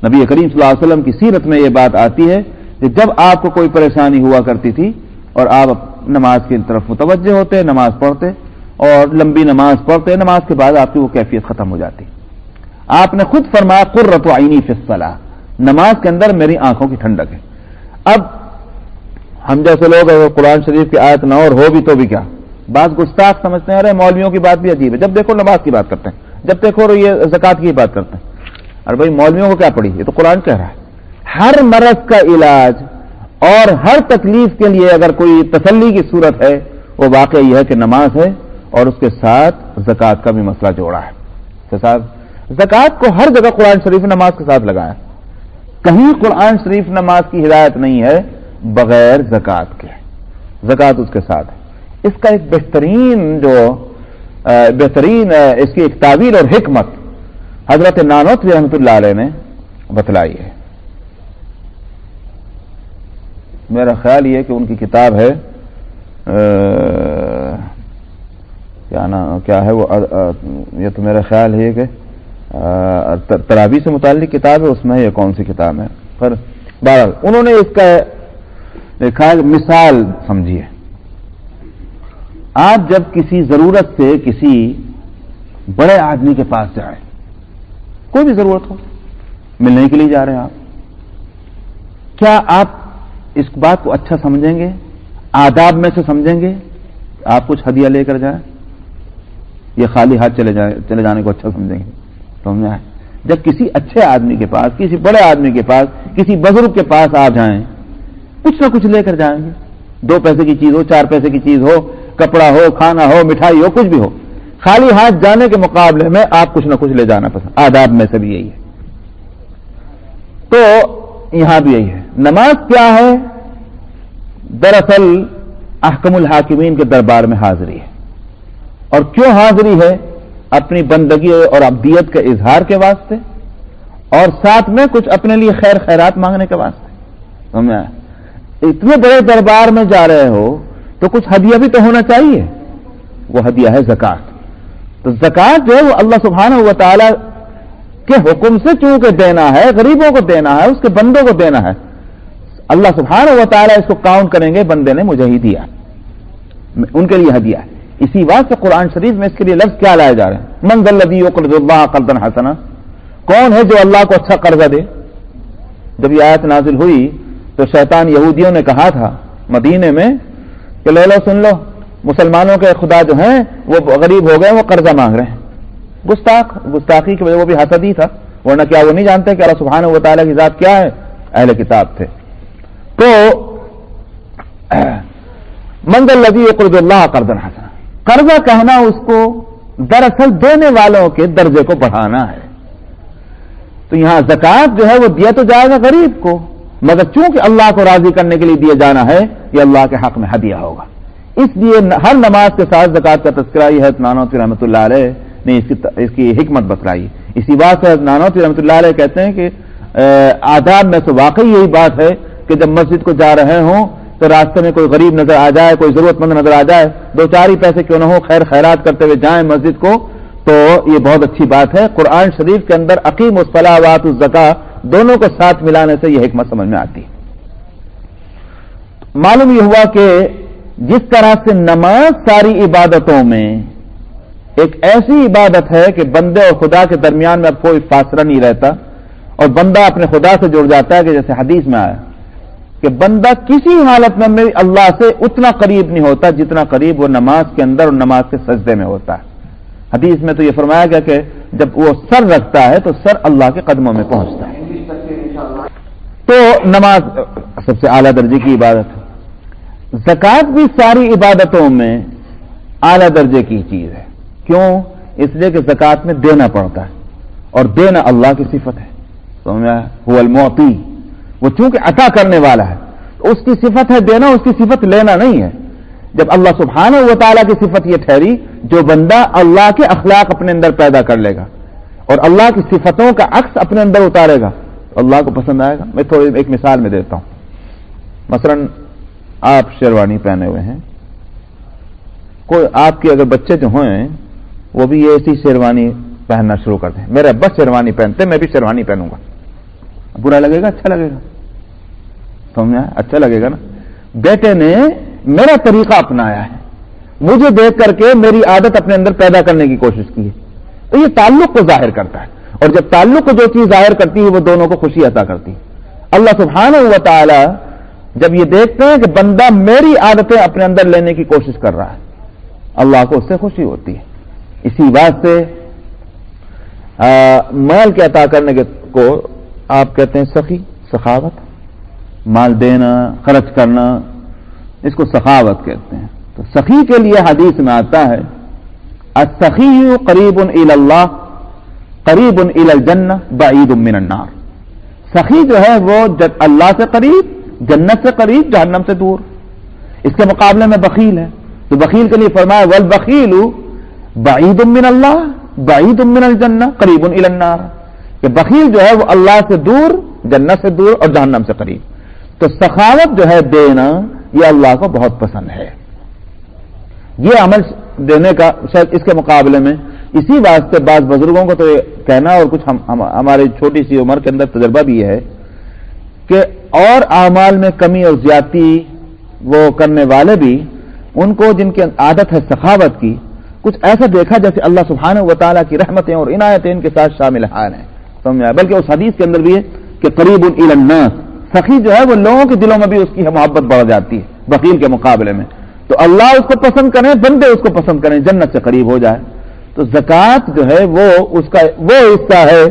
نبی کریم صلی اللہ علیہ وسلم کی سیرت میں یہ بات آتی ہے کہ جب آپ کو کوئی پریشانی ہوا کرتی تھی اور آپ نماز کی طرف متوجہ ہوتے، نماز پڑھتے اور لمبی نماز پڑھتے، نماز کے بعد آپ کی وہ کیفیت ختم ہو جاتی. آپ نے خود فرمایا قرۃ عینی فی الصلاۃ، نماز کے اندر میری آنکھوں کی ٹھنڈک ہے. اب ہم جیسے لوگ اگر قرآن شریف کی آیت نہ اور ہو بھی تو بھی کیا، بعض گستاخ سمجھتے ہیں ارے مولویوں کی بات بھی عجیب ہے، جب دیکھو نماز کی بات کرتے ہیں، جب دیکھو یہ زکات کی بات کرتے ہیں. ارے بھائی مولویوں کو کیا پڑی، یہ تو قرآن کہہ رہا ہے. ہر مرض کا علاج اور ہر تکلیف کے لیے اگر کوئی تسلی کی صورت ہے وہ واقعہ یہ ہے کہ نماز ہے، اور اس کے ساتھ زکات کا بھی مسئلہ جوڑا ہے. زکات کو ہر جگہ قرآن شریف نماز کے ساتھ لگایا، کہیں قرآن شریف نماز کی ہدایت نہیں ہے بغیر زکات کے، زکات اس کے ساتھ ہے. اس کا ایک بہترین اس کی ایک تعبیر اور حکمت حضرت نانوتوی رحمۃ اللہ علیہ نے بتلائی ہے. میرا خیال یہ کہ ان کی کتاب ہے کیا ہے وہ، یہ تو میرا خیال ہے کہ تراویح سے متعلق کتاب ہے، اس میں یہ کون سی کتاب ہے. پر بہرحال انہوں نے اس کا لکھا ہے مثال سمجھیے. آپ جب کسی ضرورت سے کسی بڑے آدمی کے پاس جائیں، کوئی بھی ضرورت ہو، ملنے کے لیے جا رہے ہیں آپ، کیا آپ اس بات کو اچھا سمجھیں گے، آداب میں سے سمجھیں گے آپ کچھ ہدیہ لے کر جائیں، یہ خالی ہاتھ چلے جانے کو اچھا سمجھیں گے؟ سمجھا ہے؟ جب کسی اچھے آدمی کے پاس، کسی بڑے آدمی کے پاس، کسی بزرگ کے پاس آپ جائیں، کچھ نہ کچھ لے کر جائیں گے. 2 پیسے کی چیز ہو، 4 پیسے کی چیز ہو، کپڑا ہو، کھانا ہو، مٹھائی ہو، کچھ بھی ہو. خالی ہاتھ جانے کے مقابلے میں آپ کچھ نہ کچھ لے جانا پسند، آداب میں سے بھی یہی ہے. تو یہاں بھی یہی ہے. نماز کیا ہے؟ دراصل احکم الحاکمین کے دربار میں حاضری ہے. اور کیوں حاضری ہے؟ اپنی بندگی اور عبدیت کے اظہار کے واسطے، اور ساتھ میں کچھ اپنے لیے خیر خیرات مانگنے کے واسطے. سمجھا؟ اتنے بڑے دربار میں جا رہے ہو تو کچھ ہدیہ بھی تو ہونا چاہیے. وہ ہدیہ ہے زکات. تو زکات جو ہے وہ اللہ سبحانہ و تعالی کے حکم سے چونکہ دینا ہے، غریبوں کو دینا ہے، اس کے بندوں کو دینا ہے. اللہ سبحانہ و تعالی اس کو کاؤنٹ کریں گے بندے نے مجھے ہی دیا، ان کے لیے ہدیہ ہے. اسی بات سے قرآن شریف میں اس کے لیے لفظ کیا لائے جا رہے ہیں؟ من ذا الذی یقرض اللہ قرضا حسنا، کون ہے جو اللہ کو اچھا قرضہ دے؟ جب یہ آیت نازل ہوئی تو شیطان یہودیوں نے کہا تھا مدینے میں کہ لے لو سن لو مسلمانوں کے خدا جو ہیں وہ غریب ہو گئے, وہ قرضہ مانگ رہے ہیں. گستاخی کی وجہ, وہ بھی حسدی تھا, ورنہ کیا وہ نہیں جانتے کہ اللہ سبحانہ و تعالیٰ کی ذات کیا ہے؟ اہل کتاب تھے. تو من ذا الذی یقرض اللہ قرضا حسنا, قرضہ کہنا اس کو دراصل دینے والوں کے درجے کو بڑھانا ہے. تو یہاں زکوٰۃ جو ہے وہ دیا تو جائے گا غریب کو, مگر چونکہ اللہ کو راضی کرنے کے لیے دیا جانا ہے, یہ اللہ کے حق میں ہدیہ ہوگا. اس لیے ہر نماز کے ساتھ زکوٰۃ کا تذکرہ یہ حضرت نانوتوی رحمۃ اللہ علیہ نے اس کی حکمت بتلائی. اسی بات سے حضرت نانوتوی رحمۃ اللہ علیہ کہتے ہیں کہ آداب میں سے واقعی یہی بات ہے کہ جب مسجد کو جا رہے ہوں تو راستے میں کوئی غریب نظر آ جائے, کوئی ضرورت مند نظر آ جائے, 2-4 پیسے کیوں نہ ہو, خیر خیرات کرتے ہوئے جائیں مسجد کو, تو یہ بہت اچھی بات ہے. قرآن شریف کے اندر اقیم الصلاۃ وآتوا الزکاۃ دونوں کو ساتھ ملانے سے یہ حکمت سمجھ میں آتی ہے. معلوم یہ ہوا کہ جس طرح سے نماز ساری عبادتوں میں ایک ایسی عبادت ہے کہ بندے اور خدا کے درمیان میں اب کوئی فاصلہ نہیں رہتا اور بندہ اپنے خدا سے جڑ جاتا ہے, کہ جیسے حدیث میں آیا کہ بندہ کسی حالت میں اللہ سے اتنا قریب نہیں ہوتا جتنا قریب وہ نماز کے اندر اور نماز کے سجدے میں ہوتا ہے. حدیث میں تو یہ فرمایا گیا کہ جب وہ سر رکھتا ہے تو سر اللہ کے قدموں میں پہنچتا ہے. تو نماز سب سے اعلیٰ درجے کی عبادت ہے. زکوٰۃ بھی ساری عبادتوں میں اعلیٰ درجے کی چیز ہے. کیوں؟ اس لیے کہ زکوٰۃ میں دینا پڑتا ہے, اور دینا اللہ کی صفت ہے. سمجھا؟ هو المعطی, وہ چونکہ عطا کرنے والا ہے تو اس کی صفت ہے دینا, اس کی صفت لینا نہیں ہے. جب اللہ سبحانہ و تعالیٰ کی صفت یہ ٹھہری, جو بندہ اللہ کے اخلاق اپنے اندر پیدا کر لے گا اور اللہ کی صفتوں کا عکس اپنے اندر اتارے گا تو اللہ کو پسند آئے گا. میں تھوڑی ایک مثال میں دیتا ہوں. مثلا آپ شیروانی پہنے ہوئے ہیں, کوئی آپ کے اگر بچے جو ہیں وہ بھی ایسی شیروانی پہننا شروع کر دیں, میرے ابا شیروانی پہنتے میں بھی شیروانی پہنوں گا, برا لگے گا اچھا لگے گا؟ سمجھا؟ اچھا لگے گا نا. بیٹے نے میرا طریقہ اپنایا ہے, مجھے دیکھ کر کے میری عادت اپنے اندر پیدا کرنے کی کوشش کی ہے, تو یہ تعلق کو ظاہر کرتا ہے, اور جب تعلق کو جو چیز ظاہر کرتی ہے وہ دونوں کو خوشی عطا کرتی ہے. اللہ سبحانہ و تعالی جب یہ دیکھتے ہیں کہ بندہ میری عادتیں اپنے اندر لینے کی کوشش کر رہا ہے, اللہ کو اس سے خوشی ہوتی ہے. اسی بات سے مال کے عطا کرنے کو آپ کہتے ہیں سخی, سخاوت. مال دینا, خرچ کرنا, اس کو سخاوت کہتے ہیں. تو سخی کے لیے حدیث میں آتا ہے السخی قریب الی اللہ قریب الی الجنہ بعید من النار. سخی جو ہے وہ اللہ سے قریب, جنت سے قریب, جہنم سے دور. اس کے مقابلے میں بخیل ہے, تو بخیل کے لیے فرمایا والبخیل بعید من اللہ بعید من الجنہ قریب الی النار, کہ بخیل جو ہے وہ اللہ سے دور, جنت سے دور اور جہنم سے قریب. تو سخاوت جو ہے دینا یہ اللہ کو بہت پسند ہے. یہ عمل دینے کا شاید اس کے مقابلے میں اسی واسطے بعض بزرگوں کو تو یہ کہنا, اور کچھ ہماری چھوٹی سی عمر کے اندر تجربہ بھی ہے کہ اور اعمال میں کمی اور زیادتی وہ کرنے والے بھی, ان کو جن کی عادت ہے سخاوت کی, کچھ ایسا دیکھا جیسے اللہ سبحانہ و تعالیٰ کی رحمتیں اور عنایتیں ان کے ساتھ شامل حال ہیں. سمجھا؟ بلکہ اس حدیث کے اندر بھی ہے کہ قریب الی الناس, سخی جو ہے وہ لوگوں کے دلوں میں بھی اس کی محبت بڑھ جاتی ہے بخیل کے مقابلے میں. تو اللہ اس کو پسند کریں, بندے اس کو پسند کریں, جنت سے قریب ہو جائے. تو زکوٰۃ جو ہے وہ اس کا وہ حصہ ہے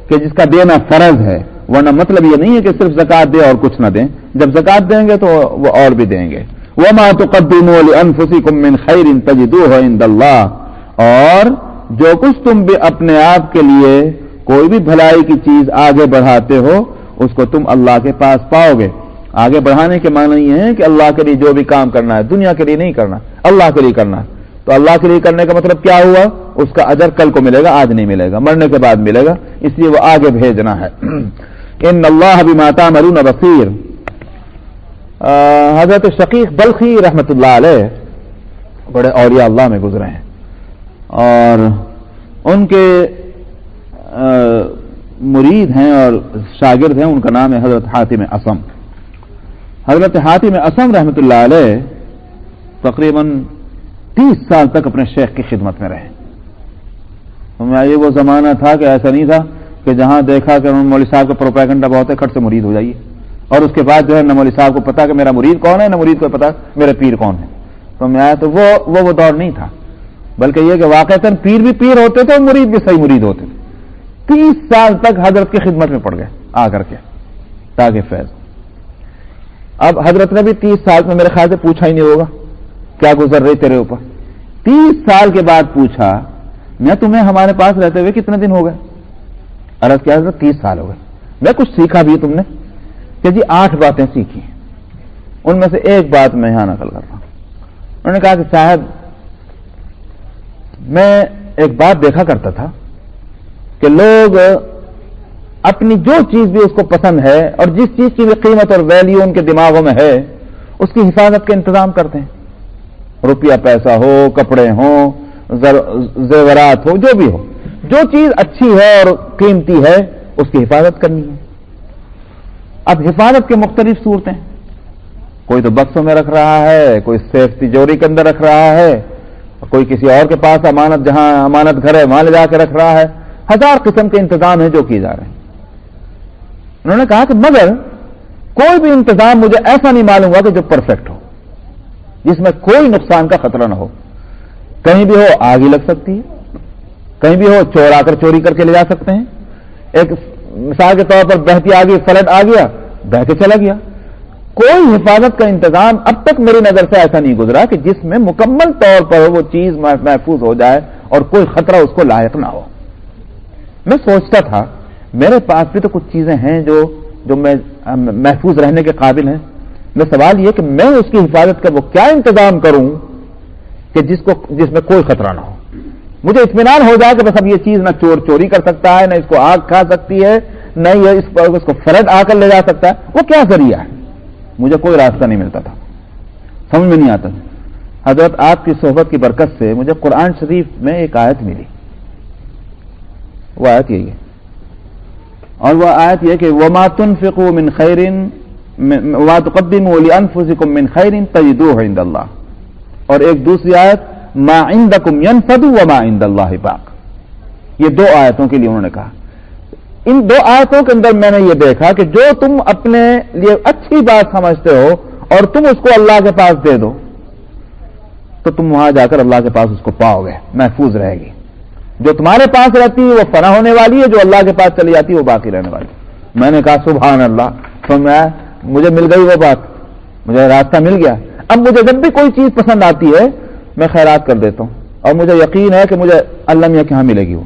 کہ جس کا دینا فرض ہے, ورنہ مطلب یہ نہیں ہے کہ صرف زکوٰۃ دے اور کچھ نہ دیں. جب زکوٰۃ دیں گے تو وہ اور بھی دیں گے. وَمَا تُقَدِّمُوا لِأَنفُسِكُم مِّن خَيْرٍ تَجِدُوهُ عِندَ اللَّهِ, اور جو کچھ تم بھی اپنے آپ کے لیے کوئی بھی بھلائی کی چیز آگے بڑھاتے ہو اس کو تم اللہ کے پاس پاؤ گے. آگے بڑھانے کے معنی یہ ہے کہ اللہ کے لیے جو بھی کام کرنا ہے, دنیا کے لیے نہیں کرنا, اللہ کے لیے کرنا ہے. تو اللہ کے لیے کرنے کا مطلب کیا ہوا؟ اس کا اجر کل کو ملے گا, آج نہیں ملے گا, مرنے کے بعد ملے گا, اس لیے وہ آگے بھیجنا ہے. ان اللہ بما تعملون بصیر. حضرت شقیق بلخی رحمت اللہ علیہ بڑے اولیاء اللہ میں گزرے ہیں, اور ان کے مرید ہیں اور شاگرد ہیں, ان کا نام ہے حضرت حاتم اسم. حضرت حاتم اسم رحمت اللہ علیہ تقریباً 30 سال تک اپنے شیخ کی خدمت میں رہے. یہ وہ زمانہ تھا کہ ایسا نہیں تھا کہ جہاں دیکھا کہ مولوی صاحب کا پروپیگنڈا بہت ہے کھٹ سے مرید ہو جائیے. اور اس کے بعد جو ہے نہ مولوی صاحب کو پتا کہ میرا مرید کون ہے، نہ مرید کو پتا میرا پیر کون ہے. تو میں آیا تو وہ دور نہیں تھا، بلکہ یہ کہ واقعتاً پیر بھی پیر ہوتے تھے اور مرید بھی صحیح مرید ہوتے تھے. 30 سال تک حضرت کی خدمت میں پڑ گئے آ کر کے تاکہ فیض. اب حضرت نے بھی 30 سال میں میرے خیال سے پوچھا ہی نہیں ہوگا کیا گزر رہی تیرے اوپر. 30 سال کے بعد پوچھا میں تمہیں ہمارے پاس رہتے ہوئے کتنے دن ہو گئے؟ عرض کیا حضرت 30 سال ہو گئے. میں کچھ سیکھا بھی تم نے؟ کہ جی 8 باتیں سیکھی، ان میں سے ایک بات میں یہاں نقل کر رہا ہوں. انہوں نے کہا کہ صاحب میں ایک بات دیکھا کرتا تھا کہ لوگ اپنی جو چیز بھی اس کو پسند ہے اور جس چیز کی بھی قیمت اور ویلیو ان کے دماغوں میں ہے اس کی حفاظت کا انتظام کرتے ہیں. روپیہ پیسہ ہو، کپڑے ہوں، زیورات ہو، جو بھی ہو، جو چیز اچھی ہے اور قیمتی ہے اس کی حفاظت کرنی ہے. اب حفاظت کے مختلف صورتیں، کوئی تو بکسوں میں رکھ رہا ہے، کوئی سیف تجوری کے اندر رکھ رہا ہے، کوئی کسی اور کے پاس امانت جہاں امانت گھر ہے وہاں لے جا کے رکھ رہا ہے. 1000 قسم کے انتظام ہیں جو کیے جا رہے ہیں. انہوں نے کہا کہ مگر کوئی بھی انتظام مجھے ایسا نہیں معلوم ہوا کہ جو پرفیکٹ ہو، جس میں کوئی نقصان کا خطرہ نہ ہو. کہیں بھی ہو آگ ہی لگ سکتی ہے، کہیں بھی ہو چور آ کر چوری کر کے لے جا سکتے ہیں. ایک مثال کے طور پر بہتی آ گئی، فلڈ آ گیا، بہ کے چلا گیا. کوئی حفاظت کا انتظام اب تک میری نظر سے ایسا نہیں گزرا کہ جس میں مکمل طور پر وہ چیز محفوظ ہو جائے اور کوئی خطرہ اس کو لاحق نہ ہو. میں سوچتا تھا میرے پاس بھی تو کچھ چیزیں ہیں جو میں محفوظ رہنے کے قابل ہیں. میں سوال یہ کہ میں اس کی حفاظت کا وہ کیا انتظام کروں کہ جس میں کوئی خطرہ نہ ہو. مجھے اطمینان ہو جائے کہ بس اب یہ چیز نہ چور چوری کر سکتا ہے، نہ اس کو آگ کھا سکتی ہے، نہ یہ اس کو فلڈ آ کر لے جا سکتا ہے. وہ کیا ذریعہ ہے؟ مجھے کوئی راستہ نہیں ملتا تھا، سمجھ میں نہیں آتا تھا. حضرت آپ کی صحبت کی برکت سے مجھے قرآن شریف میں ایک آیت ملی. وہ آیت یہی ہے، اور وہ آیت یہ کہ وَمَا تُنْفِقُوا مِنْ خَيْرٍ وَمَا تُقَدِّمُوا لِأَنفُسِكُم مِّنْ خَيْرٍ تَجِدُوهُ عِندَ اللَّهِ. اور ایک دوسری آیت مَا عِندَكُمْ يَنْفَدُ وَمَا عِندَ اللَّهِ بَاقٍ. یہ 2 آیتوں کے لیے انہوں نے کہا. ان 2 آیتوں کے اندر میں نے یہ دیکھا کہ جو تم اپنے لیے اچھی بات سمجھتے ہو اور تم اس کو اللہ کے پاس دے دو تو تم وہاں جا کر اللہ کے پاس اس کو پاؤ گے، محفوظ رہے گی. جو تمہارے پاس رہتی ہے وہ فنا ہونے والی ہے، جو اللہ کے پاس چلی جاتی ہے وہ باقی رہنے والی. میں نے کہا سبحان اللہ. تو مجھے مل گئی وہ بات، مجھے راستہ مل گیا. اب مجھے جب بھی کوئی چیز پسند آتی ہے میں خیرات کر دیتا ہوں، اور مجھے یقین ہے کہ مجھے اللہ میاں کے ہاں ملے گی. وہ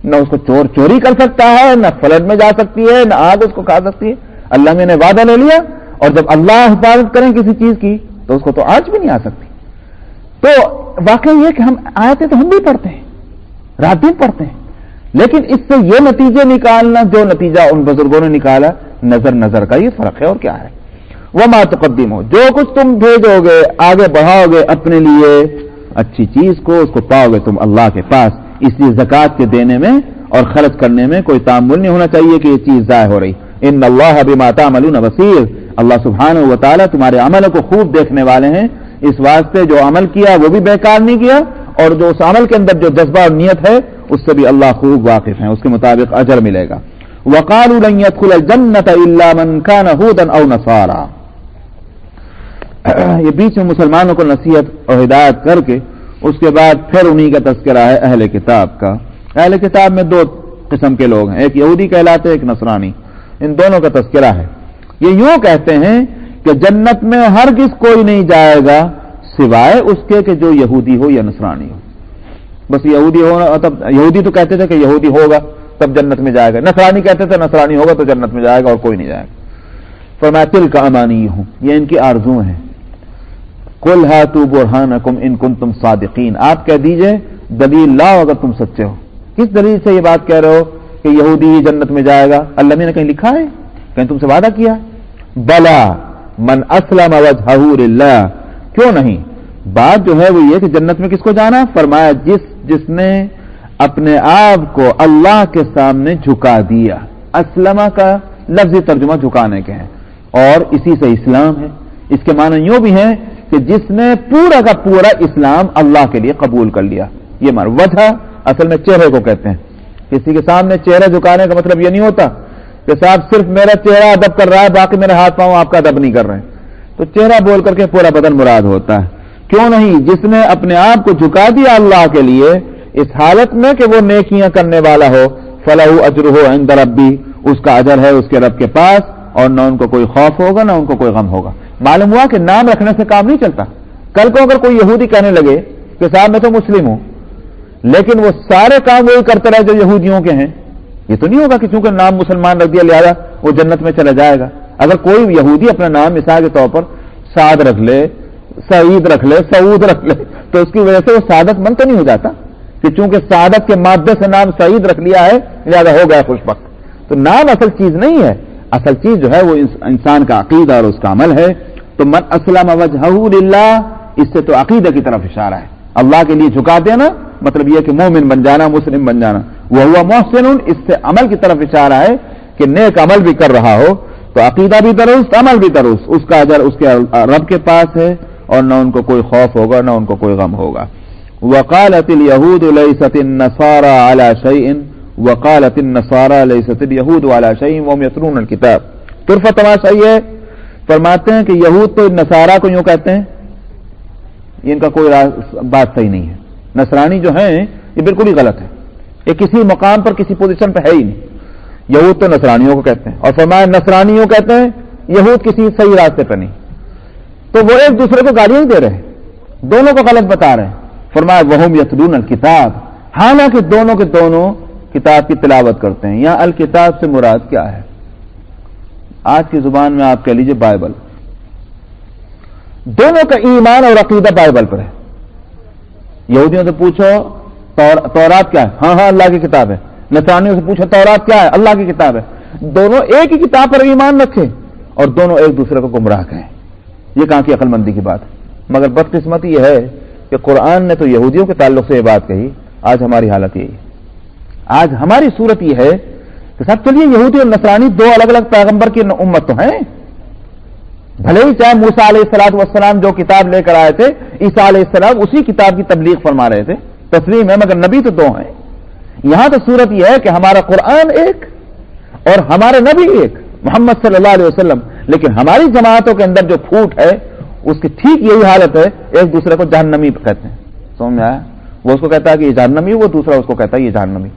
نہ اس کو چور چوری کر سکتا ہے، نہ فلڈ میں جا سکتی ہے، نہ آگ اس کو کھا سکتی ہے. اللہ میاں نے وعدہ لے لیا، اور جب اللہ حفاظت کریں کسی چیز کی تو اس کو تو آج بھی نہیں آ سکتی. تو واقعی یہ کہ ہم آیتیں تو ہم بھی پڑھتے ہیں، رات دن پڑھتے ہیں، لیکن اس سے یہ نتیجے نکالنا جو نتیجہ ان بزرگوں نے نکالا، نظر کا یہ فرق ہے. اور کیا ہے؟ وَمَا تُقَدِّمُوا، جو کچھ تم بھیجو گے، آگے بڑھاؤ گے اپنے لیے اچھی چیز کو، اس کو پاؤ گے تم اللہ کے پاس. اس لیے زکوٰۃ کے دینے میں اور خرچ کرنے میں کوئی تعامل نہیں ہونا چاہیے کہ یہ چیز ضائع ہو رہی. ان اللہ بما تعملون بصیر. اللہ سبحانہ و تعالیٰ تمہارے عملوں کو خوب دیکھنے والے ہیں. اس واسطے جو عمل کیا وہ بھی بیکار نہیں کیا، اور جو اس عمل کے اندر جو جذبہ اور نیت ہے اس سے بھی اللہ خوب واقف ہیں، اس کے مطابق اجر ملے گا. وقالوا لن يدخل الجنة الا من كان هودا او نصارى. یہ بیچ میں مسلمانوں کو نصیحت اور ہدایت کر کے اس کے بعد پھر انہی کا تذکرہ ہے اہل کتاب کا. اہل کتاب میں 2 قسم کے لوگ ہیں، ایک یہودی کہلاتے ہیں، ایک نصرانی. ان دونوں کا تذکرہ ہے. یہ یوں کہتے ہیں کہ جنت میں ہرگز کوئی نہیں جائے گا سوائے اس کے کہ جو یہودی ہو یا نصرانی ہو. بس یہودی ہو تب، یہودی تو کہتے تھے کہ یہودی ہوگا تب جنت میں جائے گا، نصرانی کہتے تھے نصرانی ہوگا تو جنت میں جائے گا اور کوئی نہیں جائے گا. فرمایا تلک امانیہم، یہ ان کی آرزو ہیں. قل ہاتوا برہانکم ان کنتم صادقین، آپ کہہ دیجئے دلیل لاؤ اگر تم سچے ہو. کس دلیل سے یہ بات کہہ رہے ہو کہ یہودی ہی جنت میں جائے گا؟ اللہ نے کہیں لکھا ہے؟ کہیں تم سے وعدہ کیا ہے؟ بلا من اسلم وجہہ للہ، کیوں نہیں؟ بات جو ہے وہ یہ کہ جنت میں کس کو جانا؟ فرمایا جس نے اپنے آپ کو اللہ کے سامنے جھکا دیا. اسلمہ کا لفظی ترجمہ جھکانے کے ہیں، اور اسی سے اسلام ہے. اس کے معنی یوں بھی ہیں کہ جس نے پورا کا پورا اسلام اللہ کے لیے قبول کر لیا. یہ وجہ اصل میں چہرے کو کہتے ہیں. کسی کے سامنے چہرہ جھکانے کا مطلب یہ نہیں ہوتا کہ صاحب صرف میرا چہرہ ادب کر رہا ہے، باقی میرے ہاتھ پاؤں آپ کا ادب نہیں کر رہے ہیں، تو چہرہ بول کر کے پورا بدن مراد ہوتا ہے. کیوں نہیں؟ جس نے اپنے آپ کو جھکا دیا اللہ کے لیے اس حالت میں کہ وہ نیکیاں کرنے والا ہو، فلہ اجرہ عند ربی، اس کا اجر ہے اس کے رب کے پاس، اور نہ ان کو کوئی خوف ہوگا نہ ان کو کوئی غم ہوگا. معلوم ہوا کہ نام رکھنے سے کام نہیں چلتا. کل کو اگر کوئی یہودی کہنے لگے کہ صاحب میں تو مسلم ہوں، لیکن وہ سارے کام وہی کرتے رہے جو یہودیوں کے ہیں، یہ تو نہیں ہوگا کہ چونکہ نام مسلمان رکھ دیا لہذا وہ جنت میں چلا جائے گا. اگر کوئی یہودی اپنا نام مثال کے طور پر سعد رکھ لے، سعید رکھ لے، سعود رکھ لے، تو اس کی وجہ سے وہ سعادت مند تو نہیں ہو جاتا کہ چونکہ سعادت کے مادے سے نام سعید رکھ لیا ہے لہذا ہو گیا خوش بخت. تو نام اصل چیز نہیں ہے، اصل چیز جو ہے وہ انسان کا عقیدہ اور اس کا عمل ہے. تو من اسلم وجہہ للہ، اس سے تو عقیدہ کی طرف اشارہ ہے. اللہ کے لیے جھکا دینا مطلب یہ کہ مومن بن جانا، مسلم بن جانا. وہو محسن، اس سے عمل کی طرف اشارہ ہے کہ نیک عمل بھی کر رہا ہو تو عقیدہ بھی درست، عمل بھی درست، اس کا اجر اس کے رب کے پاس ہے، اور نہ ان کو کوئی خوف ہوگا نہ ان کو کوئی غم ہوگا. وقالت اليهود ليست النصارى على شيء وقالت النصارى ليست اليهود على شيء وهم يتلون الكتاب. طرفہ تماشا یہ فرماتے ہیں کہ یہود تو نصارہ کو یوں کہتے ہیں، ان کا کوئی بات صحیح نہیں ہے. نصرانی جو ہیں یہ بالکل ہی غلط ہے، یہ کسی مقام پر کسی پوزیشن پہ ہے ہی نہیں. یہود تو نصرانیوں کو کہتے ہیں، اور فرمایا نصرانیوں کہتے ہیں یہود کسی صحیح راستے پہ نہیں. تو وہ ایک دوسرے کو گالیاں دے رہے ہیں، دونوں کو غلط بتا رہے ہیں. فرمایا وہم یتلون الکتاب، حالانکہ دونوں کے دونوں کتاب کی تلاوت کرتے ہیں. یہاں الکتاب سے مراد کیا ہے؟ آج کی زبان میں آپ کہہ لیجئے بائبل. دونوں کا ایمان اور عقیدہ بائبل پر ہے. یہودیوں سے پوچھو تورات کیا ہے؟ ہاں اللہ کی کتاب ہے. نصرانیوں سے پوچھو تورات کیا ہے؟ اللہ کی کتاب ہے. دونوں ایک ہی کتاب پر ایمان رکھے اور دونوں ایک دوسرے کو گمراہ کہیں. یہ کہاں کی عقل مندی کی بات ہے؟ مگر بدقسمتی یہ ہے کہ قرآن نے تو یہودیوں کے تعلق سے یہ بات کہی، آج ہماری حالت یہی ہے. آج ہماری صورت یہ ہے کہ صاحب چلیے یہودی اور نصرانی دو الگ الگ پیغمبر کی امت تو ہیں، بھلے ہی چاہے موسیٰ علیہ السلام جو کتاب لے کر آئے تھے، عیسیٰ علیہ السلام اسی کتاب کی تبلیغ فرما رہے تھے، تسلیم ہے، مگر نبی تو دو ہیں. یہاں تو صورت یہ ہے کہ ہمارا قرآن ایک اور ہمارے نبی ایک، محمد صلی اللہ علیہ وسلم، لیکن ہماری جماعتوں کے اندر جو پھوٹ ہے اس کی ٹھیک یہی حالت ہے، ایک دوسرے کو جہنمی کہتے ہیں. سمجھ میں آیا؟ وہ اس کو کہتا ہے کہ یہ جہنمی، وہ دوسرا اس کو کہتا ہے یہ جہنمی.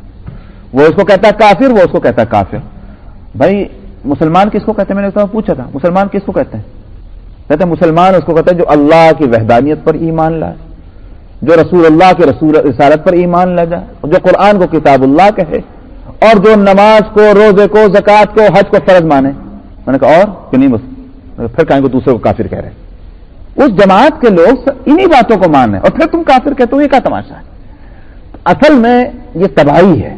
وہ اس کو کہتا ہے کافر، وہ اس کو کہتا ہے کافر. بھائی مسلمان کس کو کہتے ہیں؟ میں نے پوچھا تھا مسلمان کس کو کہتے ہیں؟ کہتے ہیں مسلمان اس کو کہتے ہیں جو اللہ کی وحدانیت پر ایمان لائے، جو رسول اللہ کے رسالت پر ایمان لے جائے، جو قرآن کو کتاب اللہ کہے، اور جو نماز کو، روزے کو، زکوٰۃ کو، حج کو فرض مانے. میں نے کہا اور کہ نہیں، بس پھر کہیں کو دوسرے کو کافر کہہ رہے ہیں. اس جماعت کے لوگ انہی باتوں کو مان رہے ہیں اور پھر تم کافر کہتے ہو، یہ کیا تماشا ہے؟ اصل میں یہ تباہی ہے.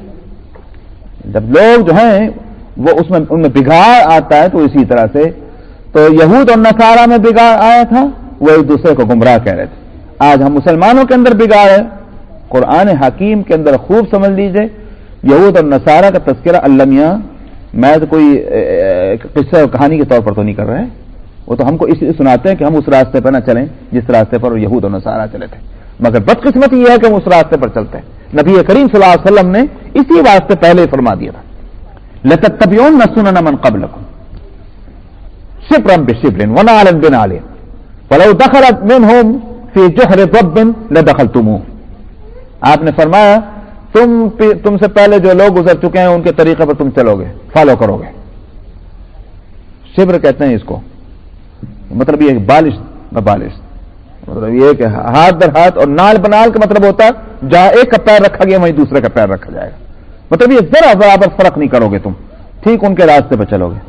جب لوگ جو ہیں وہ ان میں بگاڑ آتا ہے تو اسی طرح سے تو یہود اور نصارہ میں بگاڑ آیا تھا، وہ ایک دوسرے کو گمراہ کہہ رہے تھے. آج ہم مسلمانوں کے اندر بگاڑ ہے. قرآن حکیم کے اندر خوب سمجھ لیجئے یہود اور نصارہ کا تذکرہ المیہ، میں تو کوئی قصہ اور کہانی کے طور پر تو نہیں کر رہے، وہ تو ہم کو اس لیے سناتے ہیں کہ ہم اس راستے پر نہ چلیں جس راستے پر یہود اور نصارہ چلے تھے. مگر بدقسمتی یہ ہے کہ ہم اس راستے پر چلتے ہیں. نبی کریم صلی اللہ علیہ وسلم نے اسی واسطے پہلے فرما دیا تھا لَتَتَّبِعُنَّ سُنَنَ مَنْ قَبْلَكُمْ شِبْرًا بِشِبْرٍ وَنَعْلًا بِنَعْلٍ وَلَوْ دَخَلَتْ مِنْهُمْ فِي جُحْرِ ضَبٍّ لَدَخَلْتُمُوهُ. آپ نے فرمایا تم سے پہلے جو لوگ گزر چکے ہیں ان کے طریقے پر تم چلو گے، فالو کرو گے. شبر کہتے ہیں اس کو، مطلب یہ بالش مطلب یہ کہ ہاتھ در ہاتھ، اور نال بنال کا مطلب ہوتا ہے جہاں ایک کا پیر رکھا گیا وہیں دوسرے کا پیر رکھا جائے گا. مطلب یہ ذرا برابر فرق نہیں کرو گے، تم ٹھیک ان کے راستے پہ چلو گے.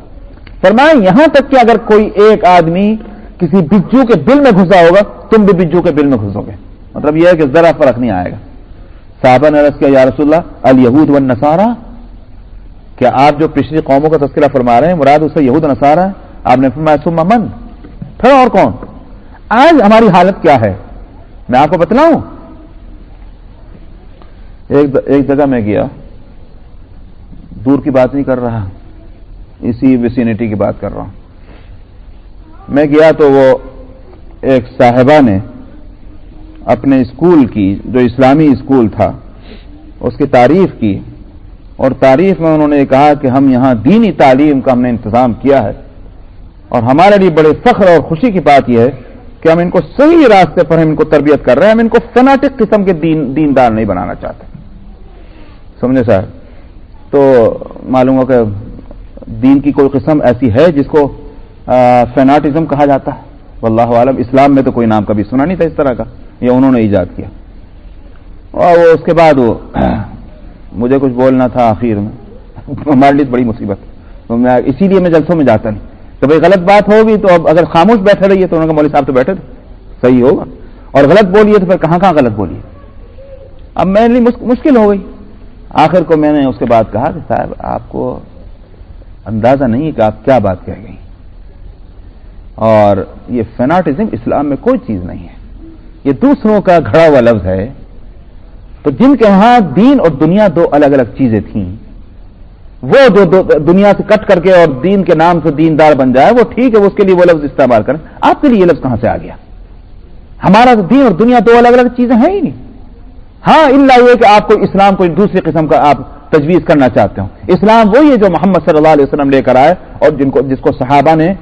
فرمایا یہاں تک کہ اگر کوئی ایک آدمی کسی بجو کے بل میں گھسا ہوگا تم بھی بجو کے بل میں گھسو گے. مطلب یہ ہے کہ ذرا فرق نہیں آئے گا. صحابہ نے عرض کیا یا رسول اللہ الیہود والنصارہ، کیا آپ جو پچھلی قوموں کا تذکرہ فرما رہے ہیں مراد اس سے یہود و نصارہ ہے؟ آپ نے فرمایا ثم من، پھر اور کون؟ آج ہماری حالت کیا ہے میں آپ کو بتلاؤں. ایک جگہ میں گیا، دور کی بات نہیں کر رہا، اسی ویسینٹی کی بات کر رہا ہوں. میں گیا تو وہ ایک صاحبہ نے اپنے اسکول کی، جو اسلامی اسکول تھا، اس کی تعریف کی اور تاریخ میں انہوں نے کہا کہ ہم یہاں دینی تعلیم کا ہم نے انتظام کیا ہے، اور ہمارے لیے بڑے فخر اور خوشی کی بات یہ ہے کہ ہم ان کو صحیح راستے پر ہم ان کو تربیت کر رہے ہیں، ہم ان کو فناٹک قسم کے دیندار نہیں بنانا چاہتے. سمجھے صاحب؟ تو معلوم ہو کہ دین کی کوئی قسم ایسی ہے جس کو فیناٹزم کہا جاتا ہے؟ واللہ عالم. اسلام میں تو کوئی نام کبھی سنا نہیں تھا اس طرح کا، یہ انہوں نے ایجاد کیا. اور وہ اس کے بعد وہ مجھے کچھ بولنا تھا آخر میں، ہمارے لیے بڑی مصیبت، تو میں اسی لیے میں جلسوں میں جاتا نہیں. تو بھائی غلط بات ہوگی تو اب اگر خاموش بیٹھے رہیے تو انہوں نے کہا مولوی صاحب تو بیٹھے تھے، صحیح ہوگا، اور غلط بولیے تو پھر کہاں کہاں غلط بولیے. اب میرے لیے مشکل ہو گئی. آخر کو میں نے اس کے بعد کہا کہ صاحب آپ کو اندازہ نہیں ہے کہ آپ کیا بات کہہ گئی، اور یہ فیناٹزم اسلام میں کوئی چیز نہیں ہے، یہ دوسروں کا گھڑا ہوا لفظ ہے. تو جن کے ہاں دین اور دنیا دو الگ الگ چیزیں تھیں، وہ جو دنیا سے کٹ کر کے اور دین کے نام سے دیندار بن جائے وہ ٹھیک ہے، وہ اس کے لیے وہ لفظ استعمال کریں. آپ کے لیے یہ لفظ کہاں سے آ گیا؟ ہمارا تو دین اور دنیا دو الگ الگ چیزیں ہیں ہی نہیں. ہاں الا یہ کہ آپ کو اسلام کو دوسری قسم کا آپ تجویز کرنا چاہتے ہو. اسلام وہی ہے جو محمد صلی اللہ علیہ وسلم لے کر آئے اور جس کو صحابہ نے